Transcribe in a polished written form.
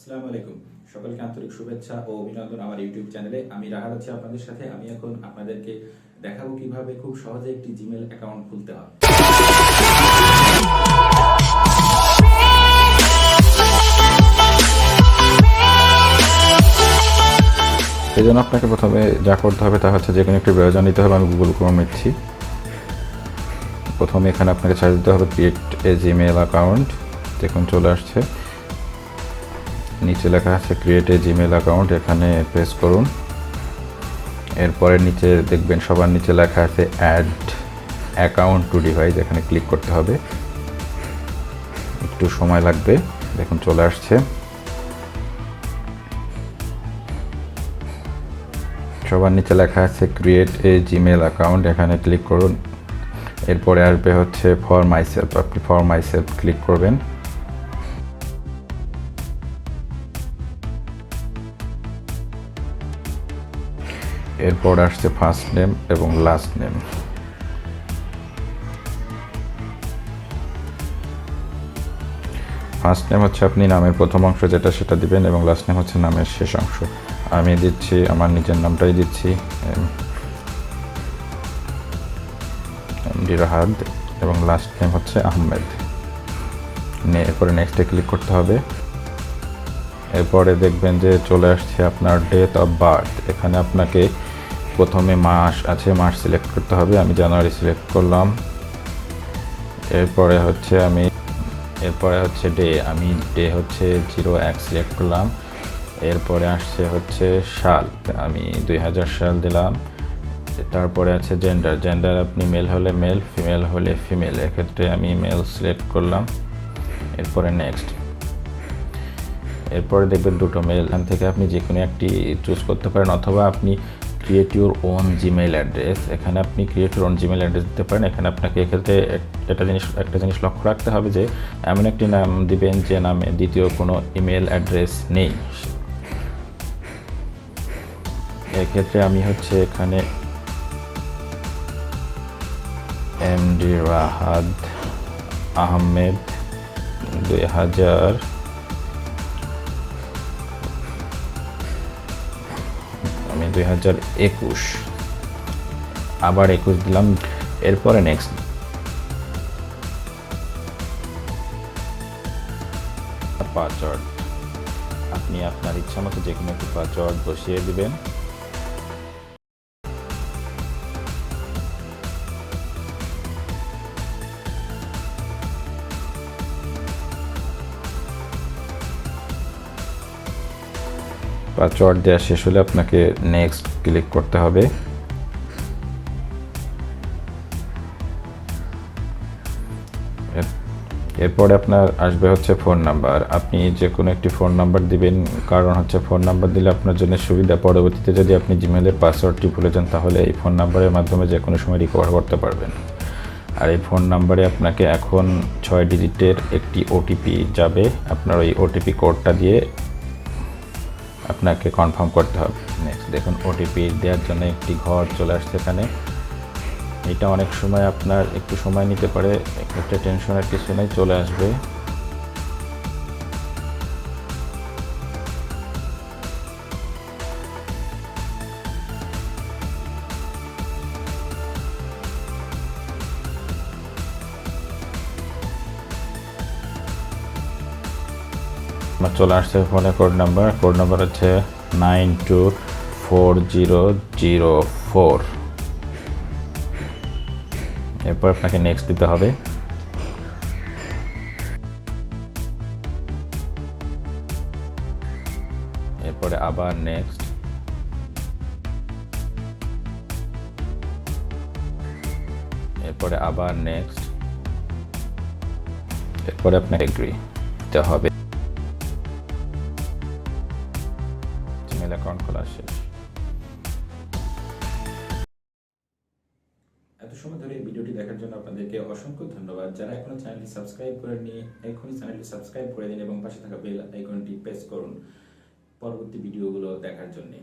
আসসালামু আলাইকুম, সকলকে আন্তরিক শুভেচ্ছা ও অভিনন্দন আমার ইউটিউব চ্যানেলে। আমি রাহাদ আছি আপনাদের সাথে। আমি এখন আপনাদেরকে দেখাবো কিভাবে খুব সহজে একটি জিমেল অ্যাকাউন্ট খুলতে হয়। এই জন্য আপনাকে প্রথমে যা করতে হবে তা হচ্ছে যে কোনো একটি ব্রাউজার নিতে হবে। আমি গুগল ক্রোম নিচ্ছি। প্রথমে এখানে আপনাকে সার্চ দিতে হবে ক্রিয়েট এ জিমেল অ্যাকাউন্ট। দেখুন চলে আসছে, নিচে লেখা আছে ক্রিয়েট এ জিমেল অ্যাকাউন্ট, এখানে প্রেস করুন। এরপরে নিচে দেখবেন সবার নিচে লেখা আছে অ্যাড অ্যাকাউন্ট টু ডিভাইস, এখানে ক্লিক করতে হবে। একটু সময় লাগবে, দেখুন চলে আসছে। সবার নিচে লেখা আছে ক্রিয়েট এ জিমেল অ্যাকাউন্ট, এখানে ক্লিক করুন। এরপরে আসবে হচ্ছে ফর মাই সেলফ, আপনি ফর মাই সেলফ ক্লিক করবেন। এরপর আসছে ফার্স্ট নেম এবং লাস্ট নেম। ফার্স্ট নেম হচ্ছে আপনি নামের প্রথম অংশ যেটা সেটা দিবেন, এবং লাস্ট নেম হচ্ছে নামের শেষ অংশ। আমি দিচ্ছি আমার নিজের নামটাই দিচ্ছি, রাহাদ, এবং লাস্ট নেম হচ্ছে আহমেদ। এরপরে নেক্সটে ক্লিক করতে হবে। এরপরে দেখবেন যে চলে আসছে আপনার ডেট অফ বার্থ। এখানে আপনাকে প্রথমে মাস আছে, মাস সিলেক্ট করতে হবে। আমি জানুয়ারি সিলেক্ট করলাম। এরপরে হচ্ছে ডে, আমি ডে হচ্ছে 01 সিলেক্ট করলাম। এরপরে আসছে হচ্ছে সাল, আমি 2000 সাল দিলাম। তারপরে আছে জেন্ডার, আপনি মেল হলে মেল, ফিমেল হলে ফিমেল, এক্ষেত্রে আমি মেল সিলেক্ট করলাম। এরপরে নেক্সট। এরপরে দেখবেন দুটো মেল, এখান থেকে আপনি যে কোনো একটি চুজ করতে পারেন, অথবা আপনি create your own Gmail address, এখানে আপনি create your own Gmail address দিতে পারেন। এখানে আপনাকে এক্ষেত্রে একটা জিনিস লক্ষ্য রাখতে হবে যে এমন একটি নাম দিবেন যে নামে দ্বিতীয় কোনো ইমেল অ্যাড্রেস নেই। এক্ষেত্রে আমি হচ্ছে এখানে এমডি রাহাদ আহমেদ 2021, আবার 21 দিলাম। এরপরে নেক্সট। পাসওয়ার্ড, আপনি আপনার ইচ্ছা মতো যে কোনো একটি পাসওয়ার্ড বসিয়ে দিবেন। পাসওয়ার্ড দেওয়া শেষ হলে আপনাকে নেক্সট ক্লিক করতে হবে। এরপরে আপনার আসবে হচ্ছে ফোন নাম্বার, আপনি যে কোনো একটি ফোন নাম্বার দিবেন, কারণ হচ্ছে ফোন নাম্বার দিলে আপনার জন্য সুবিধা। পরবর্তীতে যদি আপনি জিমেলের পাসওয়ার্ডটি ভুলে যান তাহলে এই ফোন নাম্বারের মাধ্যমে যে কোনো সময় রিকভার করতে পারবেন। আর এই ফোন নাম্বারে আপনাকে এখন 6 ডিজিটের একটি ওটিপি যাবে, আপনার ওই ওটিপি কোডটা দিয়ে আপনাকে কনফার্ম করতে হবে। নেক্সট দেখুন ওটিপি দেওয়ার জন্য একটি ঘর চলে আসছে এখানে। এটা অনেক সময় আপনার একটু সময় নিতে পারে, একটা টেনশনের কিছু নেই, চলে আসবে। আমার চলে আসছে ফোনে কোড নাম্বার হচ্ছে 924004। এরপর আপনাকে নেক্সট দিতে হবে। এরপরে আবার নেক্সট। এরপরে আবার নেক্সট। এরপরে আপনাকে এগ্রি দিতে হবে। জিমেল অ্যাকাউন্ট খোলা শেষ। এত সময় ধরে এই ভিডিওটি দেখার জন্য আপনাদেরকে অসংখ্য ধন্যবাদ। যারা এখনো চ্যানেলটি সাবস্ক্রাইব করেননি, এখনই চ্যানেলটি সাবস্ক্রাইব করে দিন এবং পাশে থাকা বেল আইকনটি প্রেস করুন পরবর্তী ভিডিওগুলো দেখার জন্য।